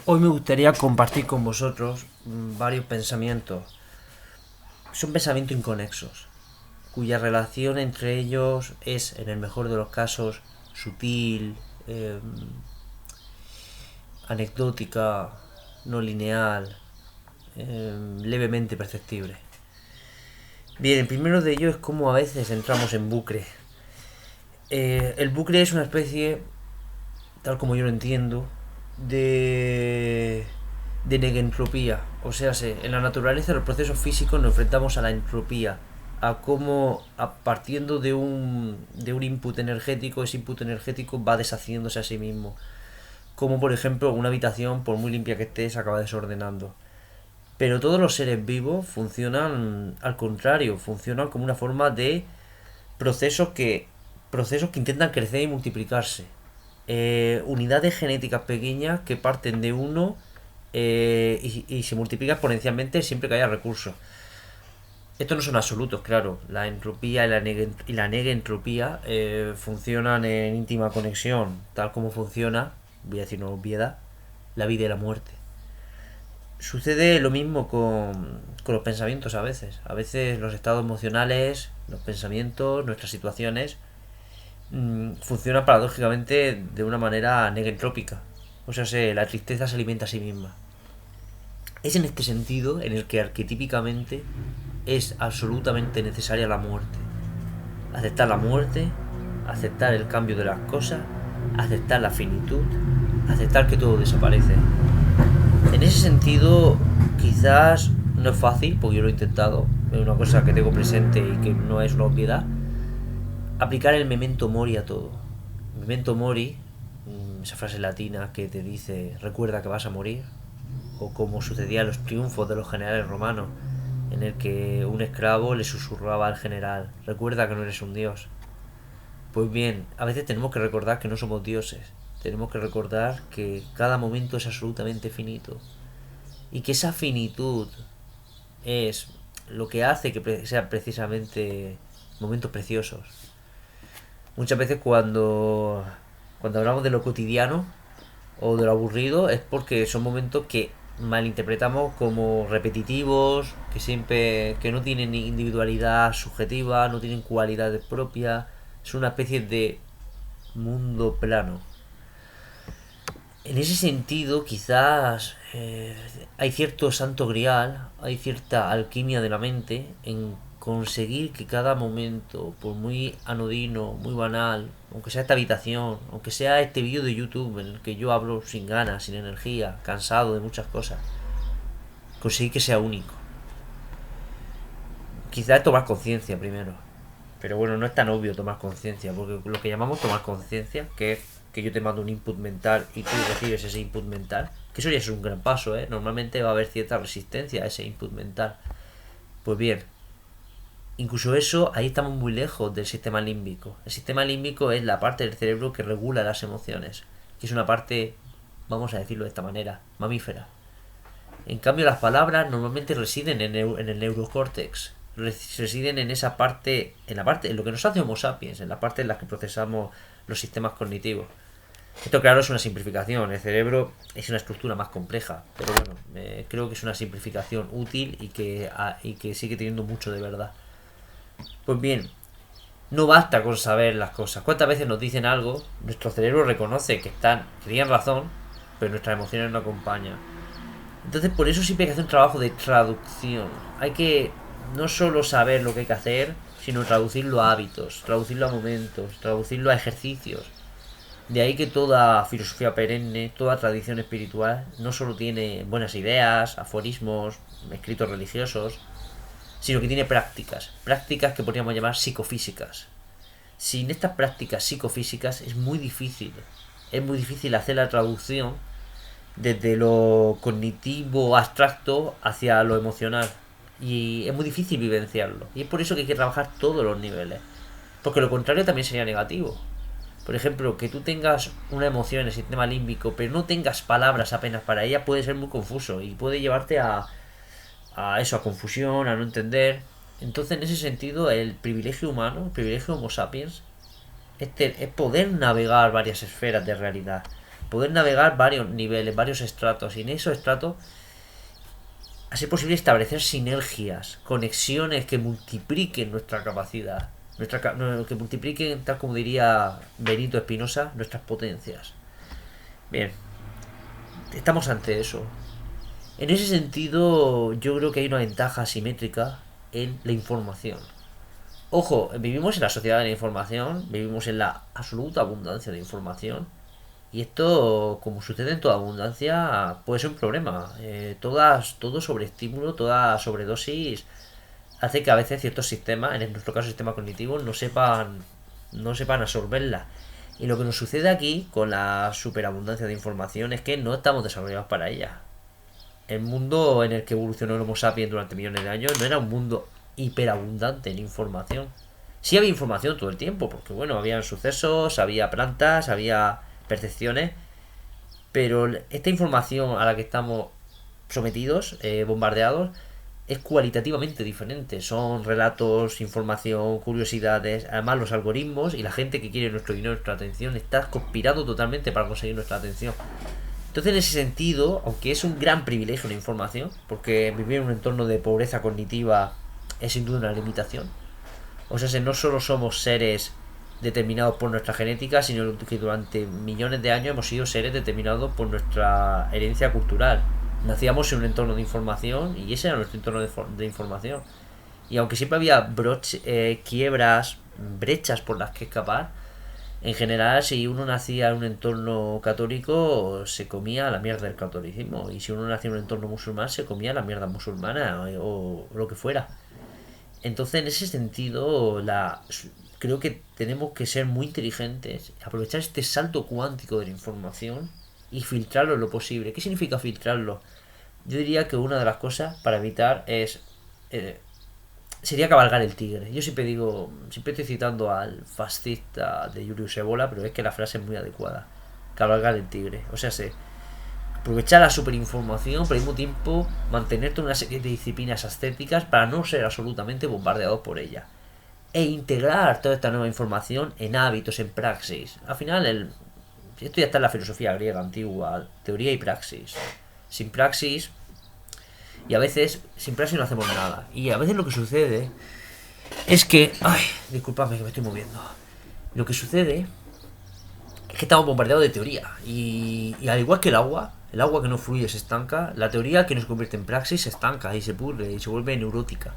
Hoy me gustaría compartir con vosotros varios pensamientos. Son pensamientos inconexos, cuya relación entre ellos es, en el mejor de los casos, sutil, anecdótica, no lineal, levemente perceptible. Bien, el primero de ellos es cómo a veces entramos en bucle. El bucle es una especie, tal como yo lo entiendo, de, de negentropía. O sea, en la naturaleza de los procesos físicos nos enfrentamos a la entropía, a cómo partiendo de un input energético, ese input energético va deshaciéndose a sí mismo. Como por ejemplo una habitación, por muy limpia que esté, se acaba desordenando. Pero todos los seres vivos funcionan al contrario, funcionan como una forma de procesos que, procesos que intentan crecer y multiplicarse. Unidades genéticas pequeñas que parten de uno y se multiplican exponencialmente siempre que haya recursos. Estos no son absolutos, claro. La entropía y la negentropía funcionan en íntima conexión, tal como funciona, voy a decir una obviedad, la vida y la muerte. Sucede lo mismo con los pensamientos a veces. A veces los estados emocionales, los pensamientos, nuestras situaciones funcionan paradójicamente de una manera negentrópica. O sea, la tristeza se alimenta a sí misma. Es en este sentido en el que arquetípicamente es absolutamente necesaria la muerte. Aceptar la muerte, aceptar el cambio de las cosas, aceptar la finitud, aceptar que todo desaparece. En ese sentido, quizás no es fácil, porque yo lo he intentado, es una cosa que tengo presente y que no es una obviedad, aplicar el memento mori a todo. Memento mori, esa frase latina que te dice recuerda que vas a morir, o como sucedía en los triunfos de los generales romanos, en el que un esclavo le susurraba al general recuerda que no eres un dios. Pues bien, a veces tenemos que recordar que no somos dioses, tenemos que recordar que cada momento es absolutamente finito y que esa finitud es lo que hace que sean precisamente momentos preciosos. Muchas veces cuando hablamos de lo cotidiano o de lo aburrido es porque son momentos que malinterpretamos como repetitivos, que no tienen individualidad subjetiva, no tienen cualidades propias, es una especie de mundo plano. En ese sentido, quizás hay cierto santo grial, hay cierta alquimia de la mente en conseguir que cada momento, por muy anodino, muy banal, aunque sea esta habitación, aunque sea este vídeo de YouTube en el que yo hablo sin ganas, sin energía, cansado de muchas cosas, conseguir que sea único. Quizás tomar conciencia primero. Pero bueno, no es tan obvio tomar conciencia, porque lo que llamamos tomar conciencia, que es que yo te mando un input mental y tú recibes ese input mental, que eso ya es un gran paso, ¿eh? Normalmente va a haber cierta resistencia a ese input mental. Pues bien, incluso eso, ahí estamos muy lejos del sistema límbico. El sistema límbico es la parte del cerebro que regula las emociones, que es una parte, vamos a decirlo de esta manera, mamífera. En cambio, las palabras normalmente residen en el neurocórtex, residen en esa parte, en lo que nos hace Homo sapiens, en la parte en la que procesamos los sistemas cognitivos. Esto, claro, es una simplificación. El cerebro es una estructura más compleja, pero bueno, creo que es una simplificación útil y que sigue teniendo mucho de verdad. Pues bien, no basta con saber las cosas. ¿Cuántas veces nos dicen algo? Nuestro cerebro reconoce que tienen razón, pero nuestras emociones no acompañan. Entonces, por eso siempre hay que hacer un trabajo de traducción. Hay que no solo saber lo que hay que hacer, sino traducirlo a hábitos, traducirlo a momentos, traducirlo a ejercicios. De ahí que toda filosofía perenne, toda tradición espiritual, no solo tiene buenas ideas, aforismos, escritos religiosos, sino que tiene prácticas, prácticas que podríamos llamar psicofísicas. Sin estas prácticas psicofísicas es muy difícil hacer la traducción desde lo cognitivo abstracto hacia lo emocional. Y es muy difícil vivenciarlo. Y es por eso que hay que trabajar todos los niveles. Porque lo contrario también sería negativo. Por ejemplo, que tú tengas una emoción en el sistema límbico, pero no tengas palabras apenas para ella, puede ser muy confuso y puede llevarte a eso, a confusión, a no entender. Entonces, en ese sentido, el privilegio humano, el privilegio Homo sapiens, es poder navegar varias esferas de realidad. poder navegar varios niveles, varios estratos, y en esos estratos a ser posible establecer sinergias, conexiones que multipliquen nuestra capacidad, que multipliquen, tal como diría Benito Espinosa, nuestras potencias. Bien, estamos ante eso. En ese sentido, yo creo que hay una ventaja asimétrica en la información. Ojo, vivimos en la sociedad de la información, vivimos en la absoluta abundancia de información. Y esto, como sucede en toda abundancia, puede ser un problema. Todo sobreestímulo, toda sobredosis hace que a veces ciertos sistemas, en nuestro caso sistemas cognitivos, no sepan absorberla. Y lo que nos sucede aquí con la superabundancia de información es que no estamos desarrollados para ella. El mundo en el que evolucionó el Homo sapiens durante millones de años no era un mundo hiperabundante en información. Sí había información todo el tiempo, porque bueno, había sucesos, había plantas, había percepciones, pero esta información a la que estamos sometidos, bombardeados, es cualitativamente diferente. Son relatos, información, curiosidades. Además, los algoritmos y la gente que quiere nuestro dinero, nuestra atención, está conspirando totalmente para conseguir nuestra atención. Entonces, en ese sentido, aunque es un gran privilegio la información, porque vivir en un entorno de pobreza cognitiva es sin duda una limitación. O sea, no solo somos seres determinados por nuestra genética, sino que durante millones de años hemos sido seres determinados por nuestra herencia cultural. Nacíamos en un entorno de información y ese era nuestro entorno de información. Y aunque siempre había quiebras, brechas por las que escapar, en general, si uno nacía en un entorno católico, se comía la mierda del catolicismo. Y si uno nacía en un entorno musulmán, se comía la mierda musulmana o lo que fuera. Entonces, en ese sentido, creo que tenemos que ser muy inteligentes, aprovechar este salto cuántico de la información y filtrarlo lo posible. ¿Qué significa filtrarlo? Yo diría que una de las cosas para evitar sería cabalgar el tigre. Yo siempre estoy citando al fascista de Julius Evola, pero es que la frase es muy adecuada. Cabalgar el tigre. O sea, aprovechar la superinformación, pero al mismo tiempo mantenerte una serie de disciplinas ascéticas para no ser absolutamente bombardeados por ella. E integrar toda esta nueva información en hábitos, en praxis. Al final, esto ya está en la filosofía griega antigua, teoría y praxis. Sin praxis, y a veces sin praxis no hacemos nada. Y a veces lo que sucede es que... Ay, disculpadme que me estoy moviendo. Lo que sucede es que estamos bombardeados de teoría. Y al igual que el agua que no fluye se estanca, la teoría que nos convierte en praxis se estanca y se pudre y se vuelve neurótica.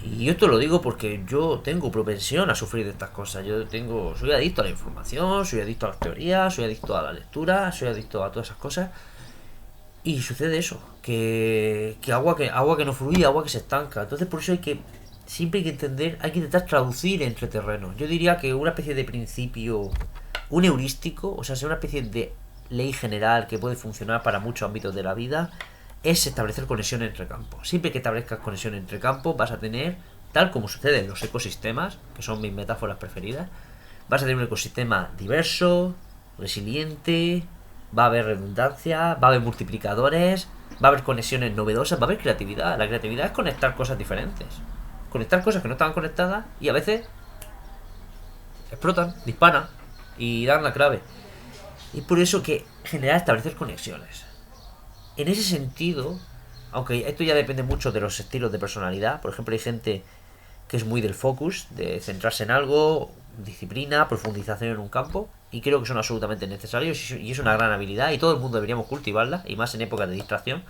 Y esto lo digo porque yo tengo propensión a sufrir de estas cosas. Soy adicto a la información, soy adicto a las teorías, soy adicto a la lectura, soy adicto a todas esas cosas. Y sucede eso, que agua que no fluye, agua que se estanca. Entonces por eso siempre hay que entender, hay que intentar traducir entre terrenos. Yo diría que una especie de principio, un heurístico, o sea, una especie de ley general que puede funcionar para muchos ámbitos de la vida, es establecer conexión entre campos. Siempre que establezcas conexión entre campos vas a tener, tal como sucede en los ecosistemas, que son mis metáforas preferidas, vas a tener un ecosistema diverso, resiliente, va a haber redundancia, va a haber multiplicadores, va a haber conexiones novedosas, va a haber creatividad. La creatividad es conectar cosas diferentes. Conectar cosas que no estaban conectadas y a veces explotan, disparan y dan la clave. Y por eso que generar, establecer conexiones. En ese sentido, aunque esto ya depende mucho de los estilos de personalidad, por ejemplo hay gente que es muy del focus, de centrarse en algo, disciplina, profundización en un campo, y creo que son absolutamente necesarios y es una gran habilidad y todo el mundo deberíamos cultivarla, y más en épocas de distracción.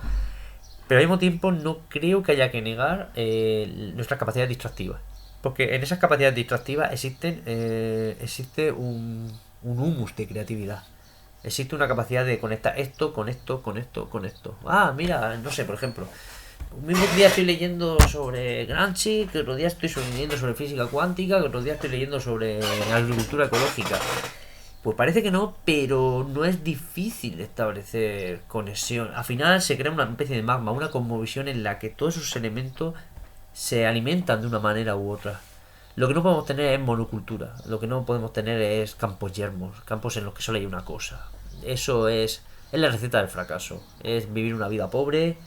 Pero al mismo tiempo no creo que haya que negar nuestras capacidades distractivas, porque en esas capacidades distractivas existe un humus de creatividad. Existe una capacidad de conectar esto con esto, con esto, con esto. Ah, mira, no sé, por ejemplo, un mismo día estoy leyendo sobre Gramsci, que otro día estoy leyendo sobre física cuántica, que otro día estoy leyendo sobre agricultura ecológica. Pues parece que no, pero no es difícil establecer conexión. Al final se crea una especie de magma, una cosmovisión en la que todos esos elementos se alimentan de una manera u otra. Lo que no podemos tener es monocultura. Lo que no podemos tener es campos yermos, campos en los que solo hay una cosa. Eso es la receta del fracaso. Es vivir una vida pobre,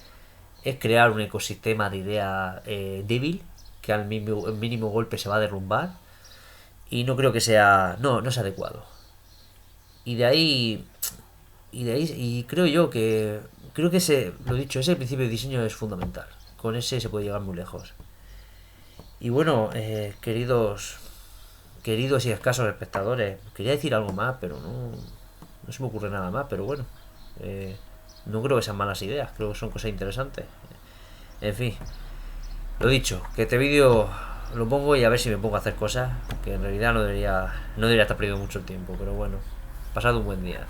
es crear un ecosistema de idea débil, que al mínimo golpe se va a derrumbar. Y no creo que sea... No es adecuado. Y de ahí Y de ahí, y creo que ese, lo dicho, ese principio de diseño es fundamental. Con ese se puede llegar muy lejos. Y bueno, queridos y escasos espectadores, quería decir algo más, pero no se me ocurre nada más, pero bueno, eh, no creo que sean malas ideas, creo que son cosas interesantes. En fin, lo dicho, que este vídeo lo pongo y a ver si me pongo a hacer cosas, que en realidad no debería estar perdiendo mucho tiempo, pero bueno, pasad un buen día.